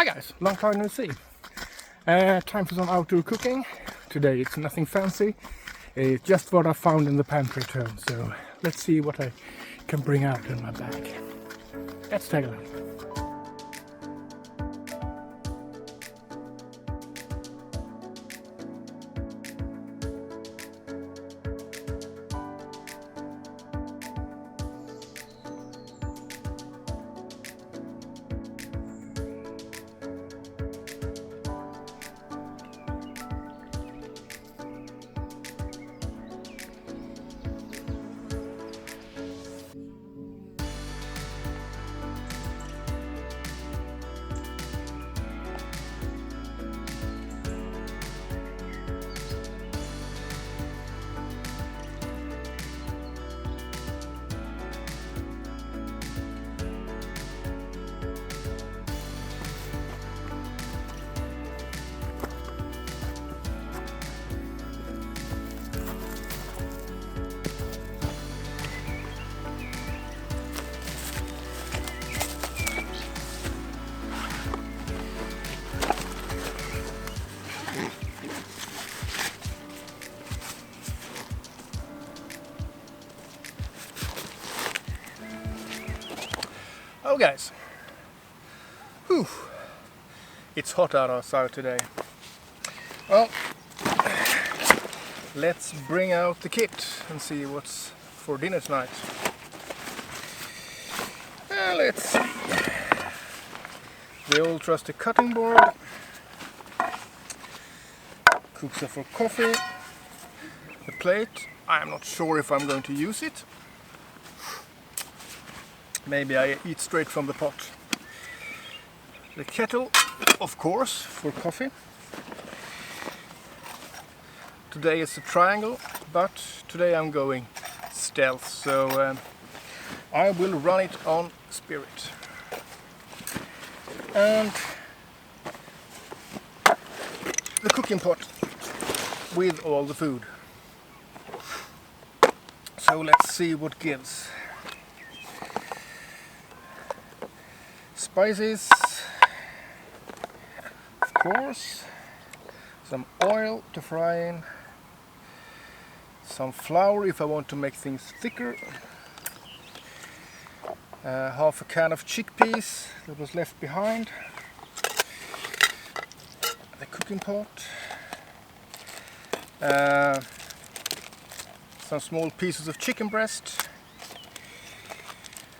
Hi guys, long time no see. Time for some outdoor cooking. Today it's nothing fancy. It's just what I found in the pantry at home. So let's see what I can bring out in my bag. Let's take a look. Oh guys, whew, it's hot outside today. Well, let's bring out the kit and see what's for dinner tonight. Let's see. The old trusty cutting board, cooker for coffee, the plate. I'm not sure if I'm going to use it. Maybe I eat straight from the pot. The kettle, of course, for coffee. Today is a triangle, but today I'm going stealth, so I will run it on spirit. And the cooking pot with all the food. So let's see what gives. Spices, of course, some oil to fry in, some flour if I want to make things thicker, half a can of chickpeas that was left behind, the cooking pot, some small pieces of chicken breast,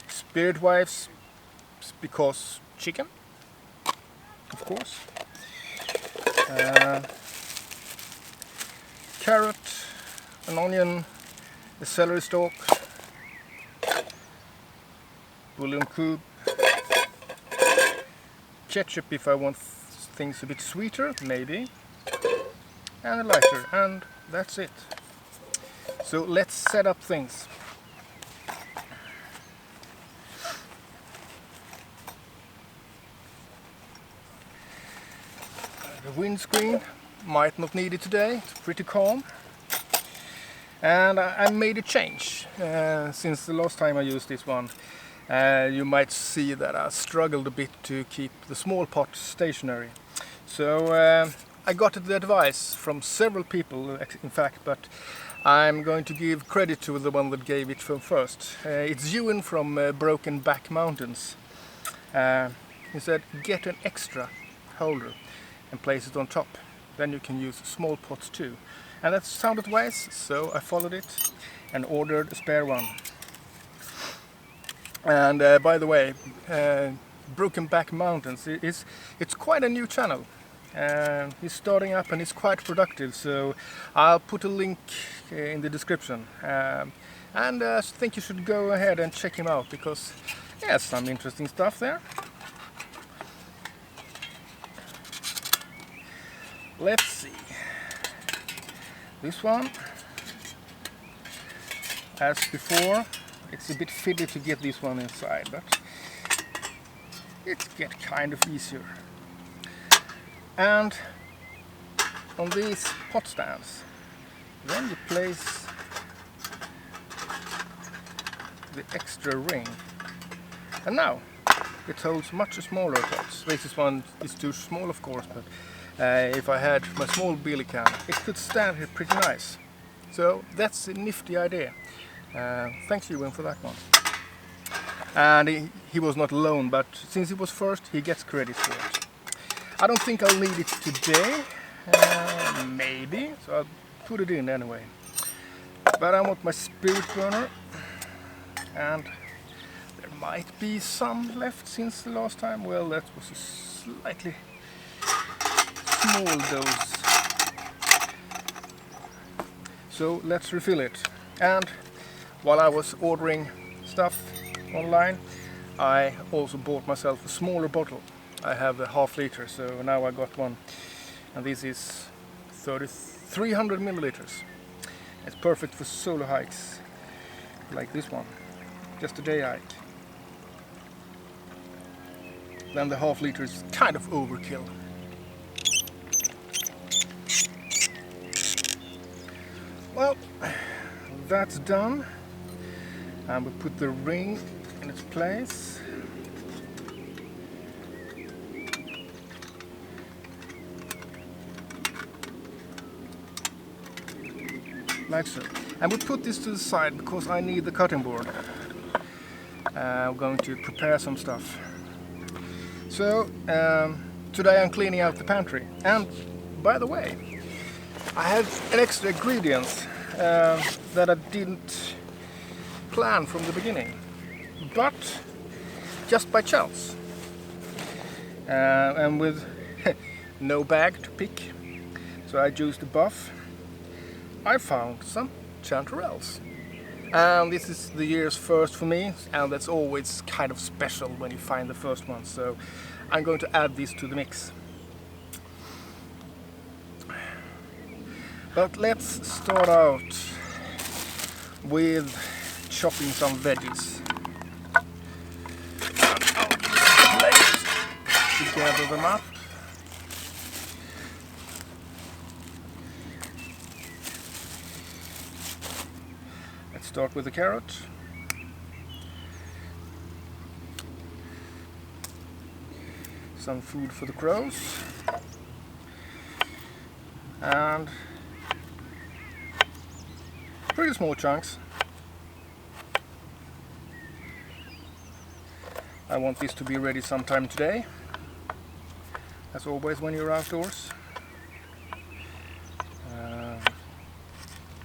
spirit wipes, because chicken, of course, carrot, an onion, a celery stalk, bullion cube, ketchup if I want things a bit sweeter, maybe, and a lighter, and that's it. So let's set up things. The windscreen, might not need it today, it's pretty calm. And I made a change since the last time I used this one. You might see that I struggled a bit to keep the small pot stationary. So I got the advice from several people, in fact, but I'm going to give credit to the one that gave it from first. It's Ewen from Broken Back Mountains. He said, get an extra holder and place it on top. Then you can use small pots too. And that sounded wise, so I followed it and ordered a spare one. And by the way, Broken Back Mountains, it's quite a new channel. He's starting up and he's quite productive, so I'll put a link in the description. And I think you should go ahead and check him out, because he has some interesting stuff there. Let's see. This one, as before, it's a bit fiddly to get this one inside, but it gets kind of easier. And on these pot stands, then you place the extra ring. And now it holds much smaller pots. This one is too small, of course, but if I had my small billy can, it could stand here pretty nice. So that's a nifty idea. Thanks Ewen for that one. And he was not alone, but since he was first, he gets credit for it. I don't think I'll need it today, maybe, so I'll put it in anyway. But I want my spirit burner, and there might be some left since the last time. Well, that was a slightly small dose. So let's refill it. And while I was ordering stuff online, I also bought myself a smaller bottle. I have a half liter, so now I got one, and this is 300 milliliters. It's perfect for solo hikes like this one, just a day hike. Then the half liter is kind of overkill. Well, that's done, and we put the ring in its place. Like so. And we put this to the side because I need the cutting board. I'm going to prepare some stuff. So today I'm cleaning out the pantry. And by the way, I had an extra ingredient that I didn't plan from the beginning, but just by chance. And with no bag to pick, so I used the buff. I found some chanterels, and this is the year's first for me, and that's always kind of special when you find the first one, so I'm going to add these to the mix. But let's start out with chopping some veggies. I'll use a plate to gather them up. Start with the carrot. Some food for the crows. And pretty small chunks. I want this to be ready sometime today, as always when you're outdoors.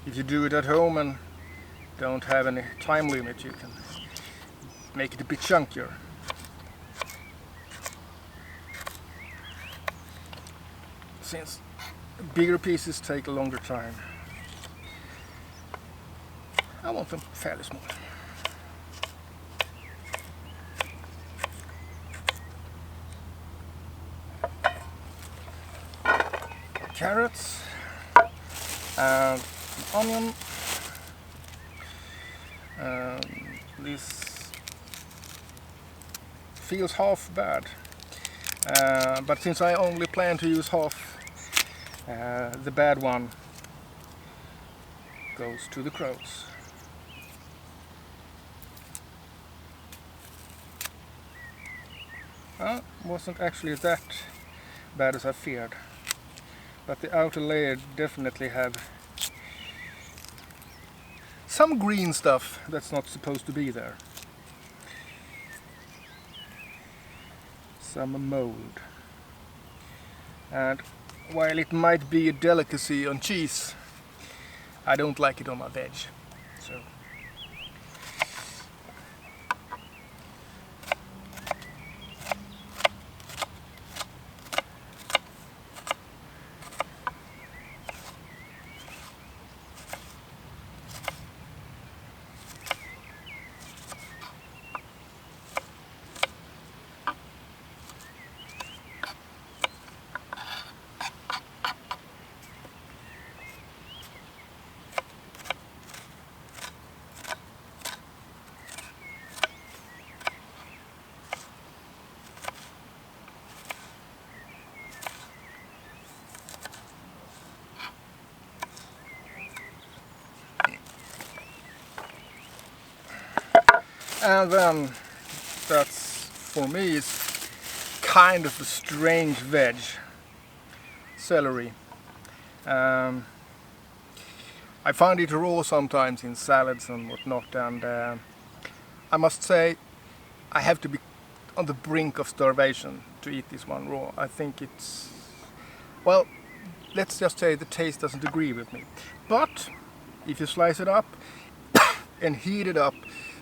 If you do it at home and don't have any time limit, you can make it a bit chunkier. Since bigger pieces take a longer time, I want them fairly small. Carrots and onion. This feels half bad, but since I only plan to use half, the bad one goes to the crows. Wasn't actually that bad as I feared, but the outer layer definitely have some green stuff that's not supposed to be there. Some mold. And while it might be a delicacy on cheese, I don't like it on my veg. So and then that's for me is kind of a strange veg. Celery. I find it raw sometimes in salads and whatnot, and I must say I have to be on the brink of starvation to eat this one raw. I think it's, well, let's just say the taste doesn't agree with me. But if you slice it up and heat it up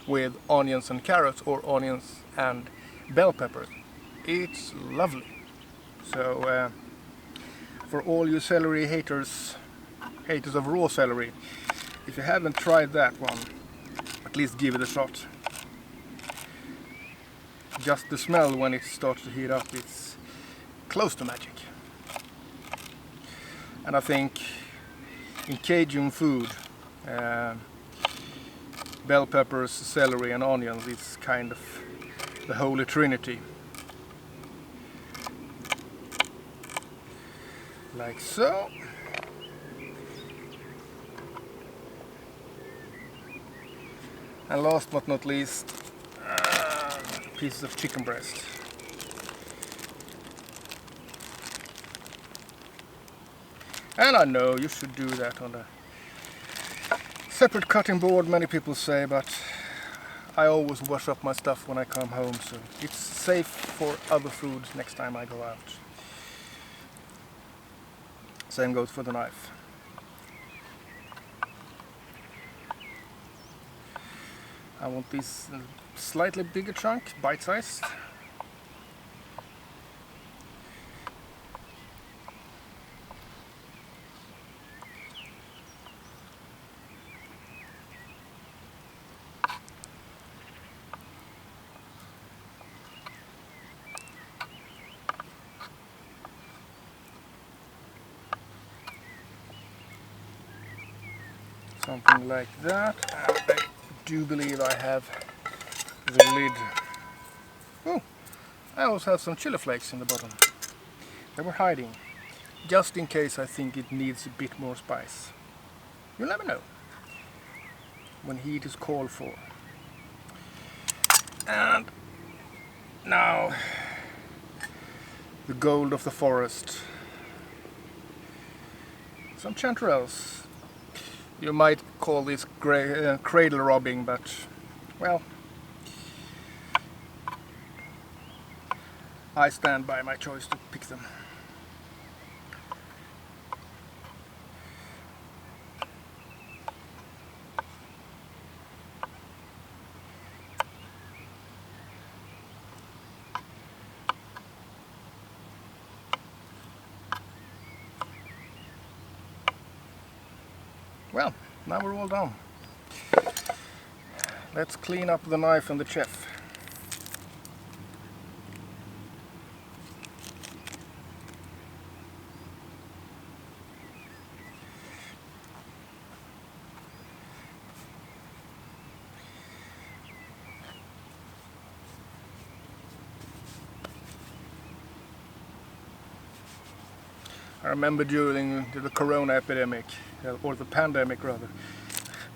with onions and carrots, or onions and bell peppers, it's lovely. So for all you celery haters of raw celery, if you haven't tried that one, at least give it a shot. Just the smell when it starts to heat up, it's close to magic. And I think in Cajun food, bell peppers, celery and onions is kind of the holy trinity. Like so. And last but not least, pieces of chicken breast. And I know you should do that on a separate cutting board, many people say, but I always wash up my stuff when I come home, so it's safe for other foods next time I go out. Same goes for the knife. I want this slightly bigger chunk, bite-sized. Something like that, and I do believe I have the lid. Oh, I also have some chili flakes in the bottom. They were hiding, just in case I think it needs a bit more spice. You'll never know when heat is called for. And now the gold of the forest. Some chanterels. You might call this cradle robbing, but, well, I stand by my choice to pick them. Well, now we're all done. Let's clean up the knife and the chef. I remember during the corona epidemic, or the pandemic rather,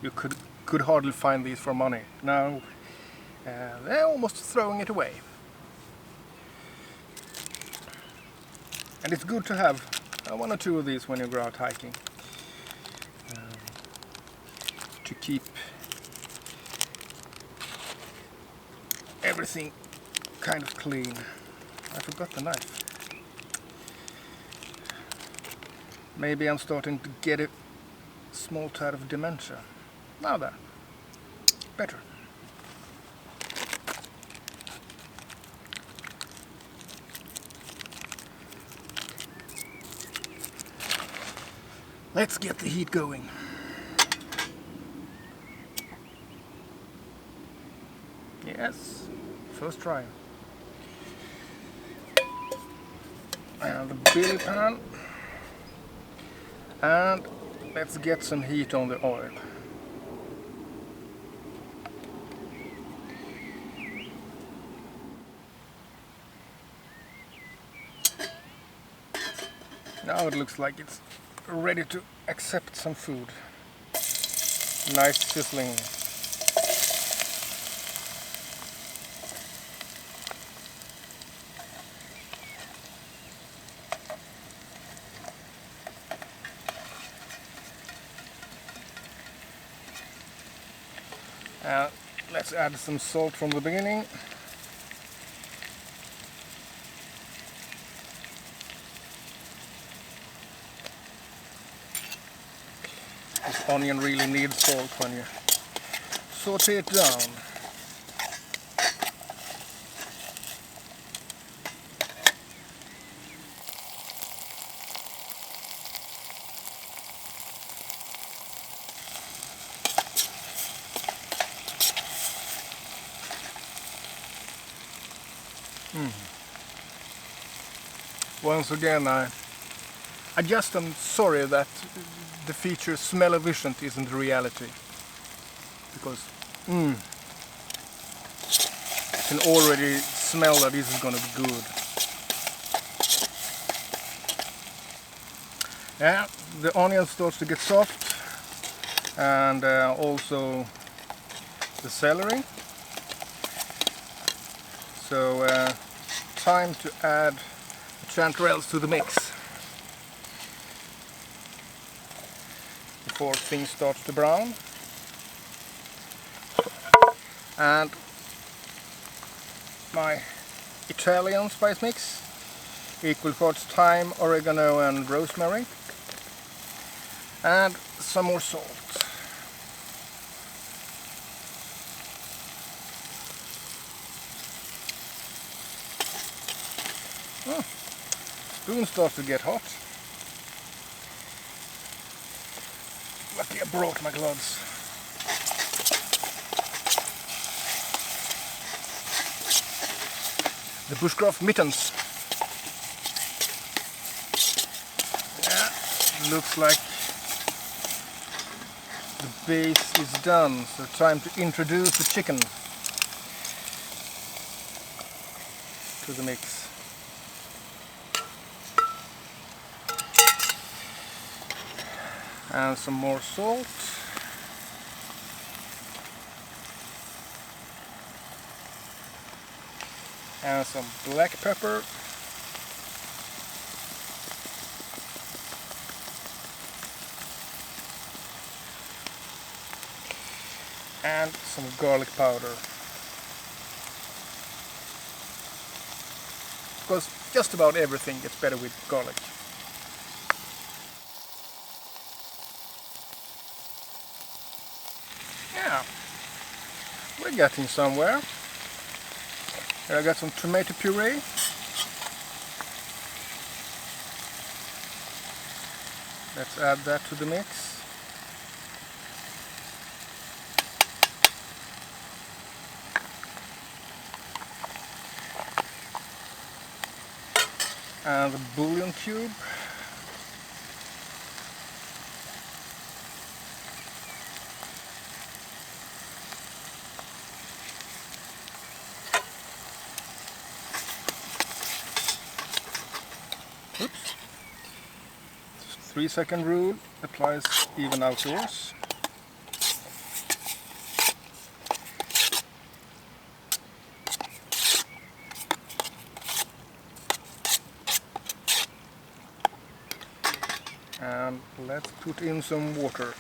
you could hardly find these for money. Now they're almost throwing it away. And it's good to have one or two of these when you go out hiking, to keep everything kind of clean. I forgot the knife. Maybe I'm starting to get a small tad of dementia. Now then, better. Let's get the heat going. Yes, first try. And the billy pan. And let's get some heat on the oil. Now it looks like it's ready to accept some food. Nice sizzling. Let's add some salt from the beginning. This onion really needs salt when you saute it down. Once again, I just am sorry that the feature smell-efficient isn't reality, because I can already smell that this is gonna be good. Yeah, the onion starts to get soft, and also the celery. So time to add chanterels to the mix before things start to brown. And my Italian spice mix, equal parts thyme, oregano and rosemary, and some more salt. Spoon starts to get hot. Lucky I brought my gloves. The bushcraft mittens. Yeah, looks like the base is done, so time to introduce the chicken to the mix. And some more salt. And some black pepper. And some garlic powder. Because just about everything gets better with garlic. Yeah, we're getting somewhere. Here I got some tomato puree. Let's add that to the mix. And the bullion cube. Oops. 3-second rule applies even outdoors. And let's put in some water.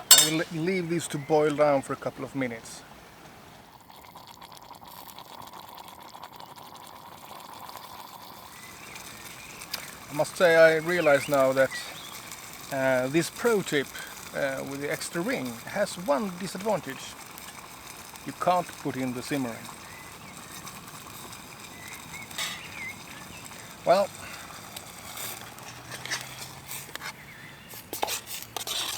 I will leave these to boil down for a couple of minutes. I must say I realize now that this pro tip with the extra ring has one disadvantage. You can't put in the simmering. Well,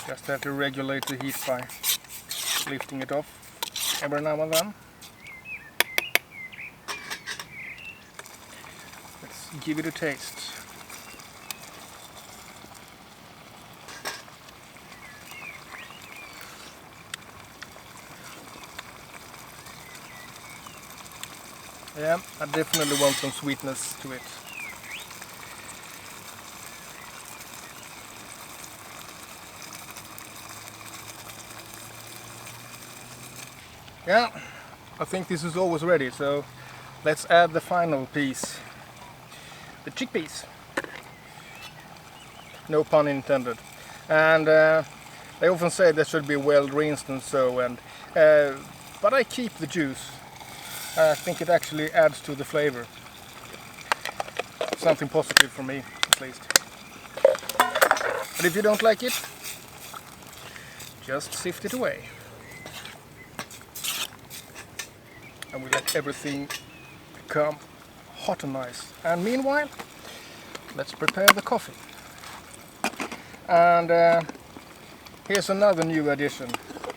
just have to regulate the heat by lifting it off every now and then. Let's give it a taste. Yeah, I definitely want some sweetness to it. Yeah, I think this is always ready, so let's add the final piece, the chickpeas. No pun intended. And they often say they should be well rinsed and so, and but I keep the juice. I think it actually adds to the flavor. Something positive for me, at least. But if you don't like it, just sift it away. And we let everything become hot and nice. And meanwhile, let's prepare the coffee. And here's another new addition.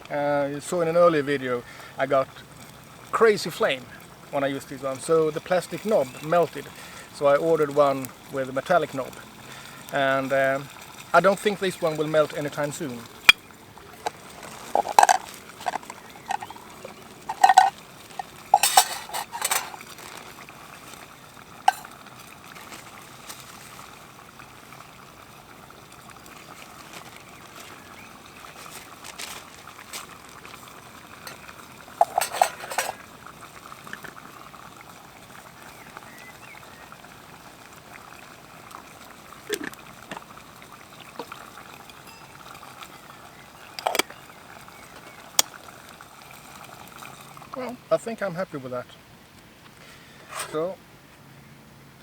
You saw in an earlier video I got crazy flame when I used this one. So the plastic knob melted. So I ordered one with a metallic knob. And I don't think this one will melt anytime soon. Well, I think I'm happy with that. So,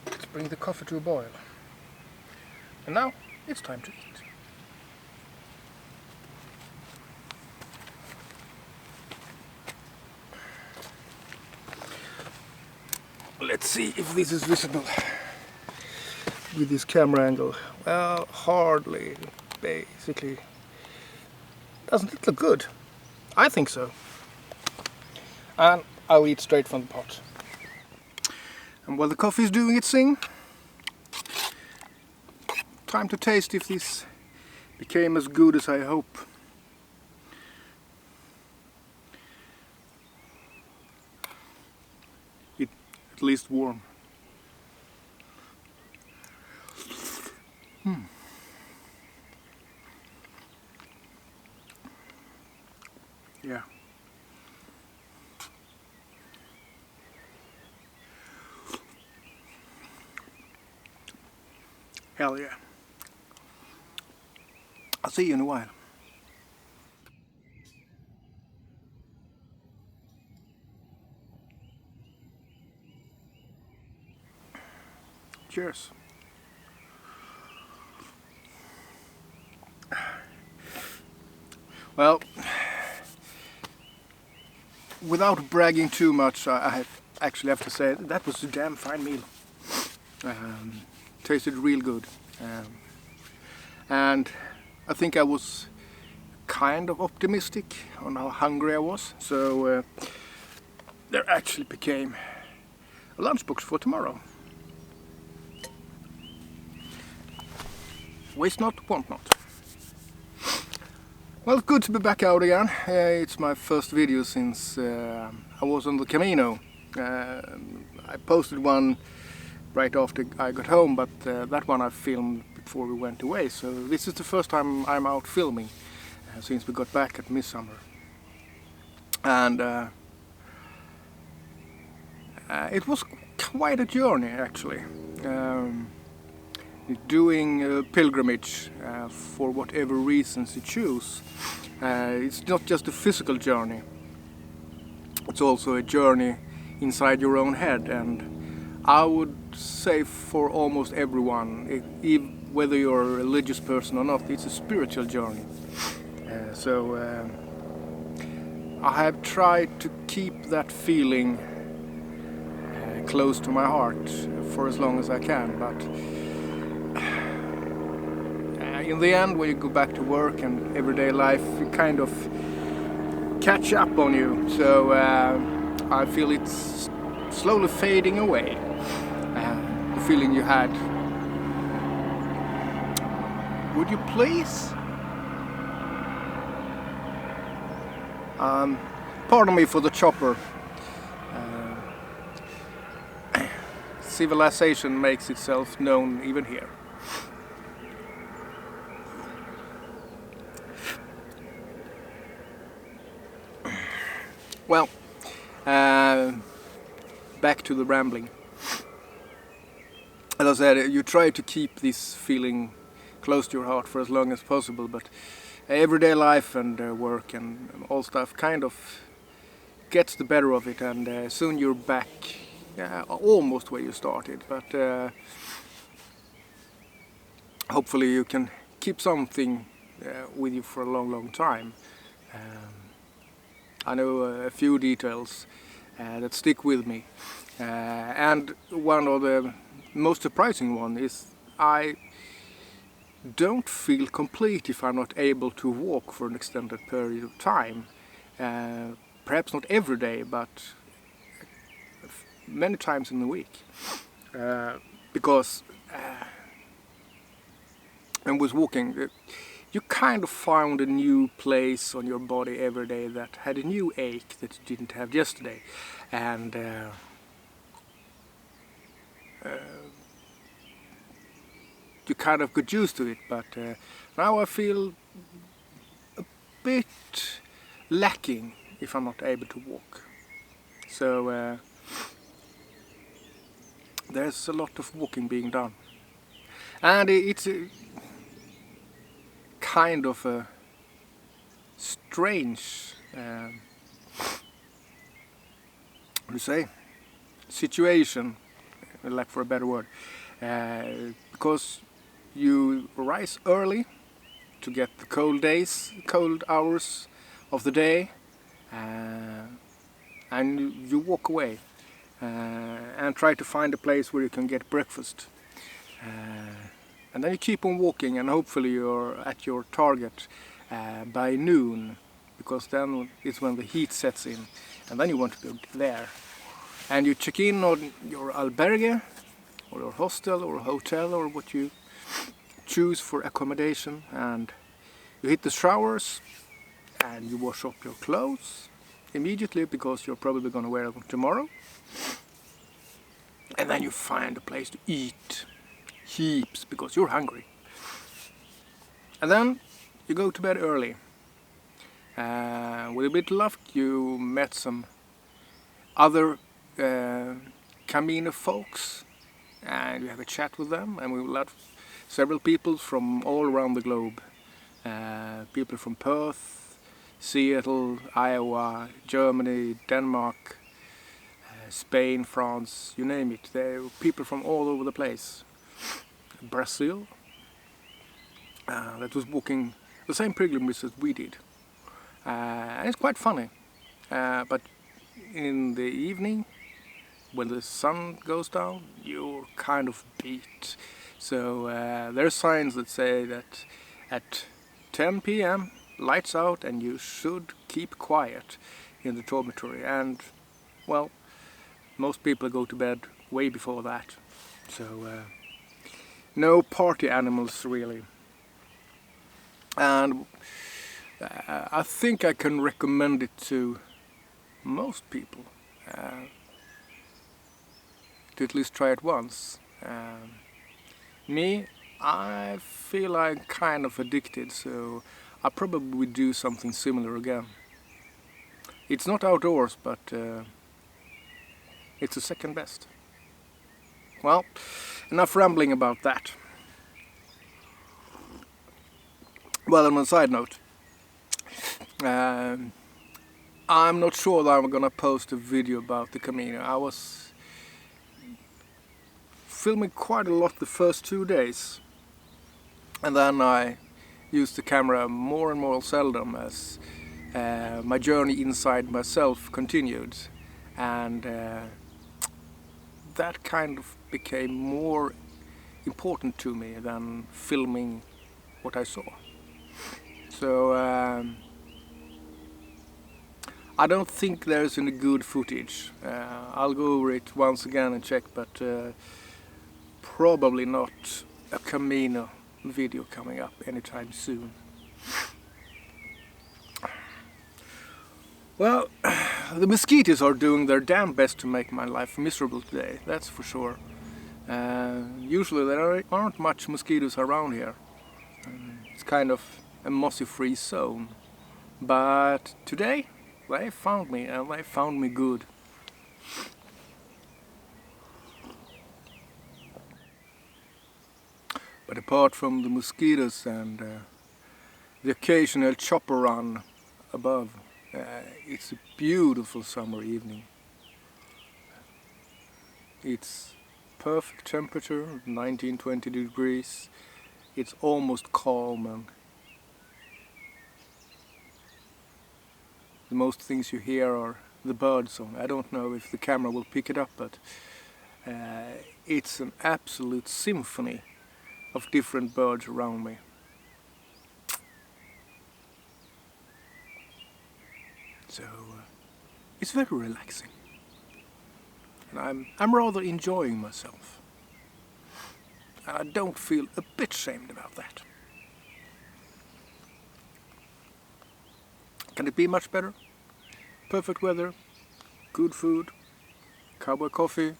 let's bring the coffee to a boil. And now, it's time to eat. Let's see if this is visible with this camera angle. Well, hardly, basically. Doesn't it look good? I think so. And I'll eat straight from the pot. And while the coffee is doing its thing, time to taste if this became as good as I hope. It at least warm. Yeah. Hell yeah. I'll see you in a while. Cheers. Well, without bragging too much, I actually have to say that was a damn fine meal. Tasted real good. And I think I was kind of optimistic on how hungry I was, so there actually became a lunchbox for tomorrow. Waste not, want not. Well, it's good to be back out again. It's my first video since I was on the Camino. I posted one right after I got home, but that one I filmed before we went away. So this is the first time I'm out filming since we got back at midsummer. And it was quite a journey actually. Doing a pilgrimage for whatever reasons you choose. It's not just a physical journey, it's also a journey inside your own head, and I would say for almost everyone, whether you're a religious person or not, it's a spiritual journey. So I have tried to keep that feeling close to my heart for as long as I can, but in the end, when you go back to work and everyday life, you kind of catch up on you. So I feel it's slowly fading away. The feeling you had. Would you please? Pardon me for the chopper. Civilization makes itself known even here. Well, Back to the rambling. As I said, you try to keep this feeling close to your heart for as long as possible, but everyday life and work and all stuff kind of gets the better of it, and soon you're back almost where you started, but hopefully you can keep something with you for a long time. I know a few details that stick with me, and one of the most surprising one is I don't feel complete if I'm not able to walk for an extended period of time. Perhaps not every day, but many times in the week, because when I was walking, you kind of found a new place on your body every day that had a new ache that you didn't have yesterday, and you kind of got used to it, but now I feel a bit lacking if I'm not able to walk. So there's a lot of walking being done, and it's kind of a strange what do you say, situation, like for a better word, because you rise early to get the cold hours of the day, and you walk away and try to find a place where you can get breakfast, and then you keep on walking, and hopefully you're at your target by noon, because then it's when the heat sets in, and then you want to go there, and you check in on your albergue or your hostel or hotel or what you choose for accommodation, and you hit the showers and you wash up your clothes immediately because you're probably going to wear them tomorrow, and then you find a place to eat heaps because you're hungry, and then you go to bed early. With a bit of luck you met some other Camino folks, and you have a chat with them, and we met several people from all around the globe. People from Perth, Seattle, Iowa, Germany, Denmark, Spain, France, you name it. There were people from all over the place. Brazil, that was walking the same pilgrimage as we did. And it's quite funny, but in the evening, when the sun goes down, you're kind of beat. So there are signs that say that at 10 p.m. lights out and you should keep quiet in the dormitory, and well, most people go to bed way before that, so no party animals really. And I think I can recommend it to most people to at least try it once. Me, I feel I'm kind of addicted, so I probably would do something similar again. It's not outdoors, but it's the second best. Well, enough rambling about that. Well, on a side note, I'm not sure that I'm gonna post a video about the Camino. I was filming quite a lot the first 2 days, and then I used the camera more and more seldom as my journey inside myself continued, and that kind of became more important to me than filming what I saw. So I don't think there's any good footage. I'll go over it once again and check, but probably not a Camino video coming up anytime soon. Well, the mosquitoes are doing their damn best to make my life miserable today, that's for sure. Usually there aren't much mosquitoes around here. It's kind of a mossy-free zone. But today they found me, and they found me good. But apart from the mosquitoes and the occasional chopper run above, it's a beautiful summer evening. It's perfect temperature, 19-20 degrees. It's almost calm, and the most things you hear are the bird song. I don't know if the camera will pick it up, but it's an absolute symphony of different birds around me. So it's very relaxing, and I'm rather enjoying myself, and I don't feel a bit ashamed about that. Can it be much better? Perfect weather, good food, cowboy coffee,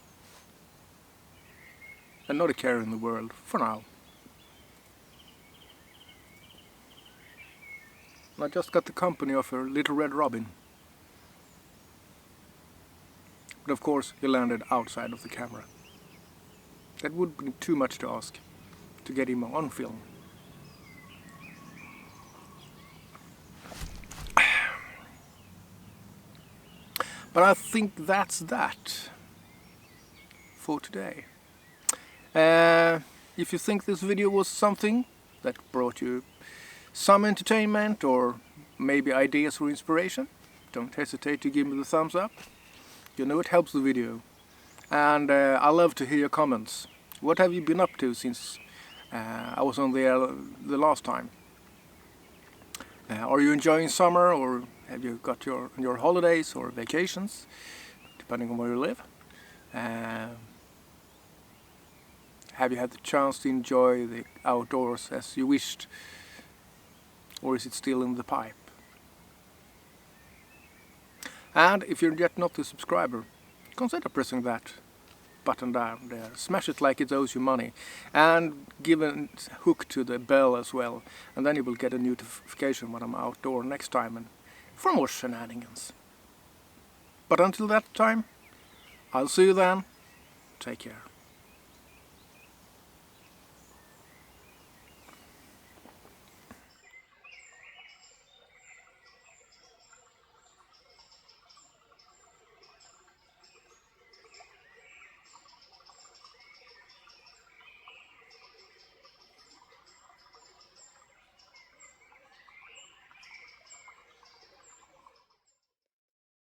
and not a care in the world for now. I just got the company of a little red robin. But of course he landed outside of the camera. That would be too much to ask to get him on film. But I think that's that for today. If you think this video was something that brought you some entertainment or maybe ideas or inspiration, don't hesitate to give me the thumbs up. You know it helps the video. And I love to hear your comments. What have you been up to since I was on the last time? Are you enjoying summer, or have you got your holidays or vacations, depending on where you live? Have you had the chance to enjoy the outdoors as you wished? Or is it still in the pipe? And if you're yet not a subscriber, consider pressing that button down there. Smash it like it owes you money. And give a hook to the bell as well. And then you will get a notification when I'm outdoor next time and for more shenanigans. But until that time, I'll see you then. Take care.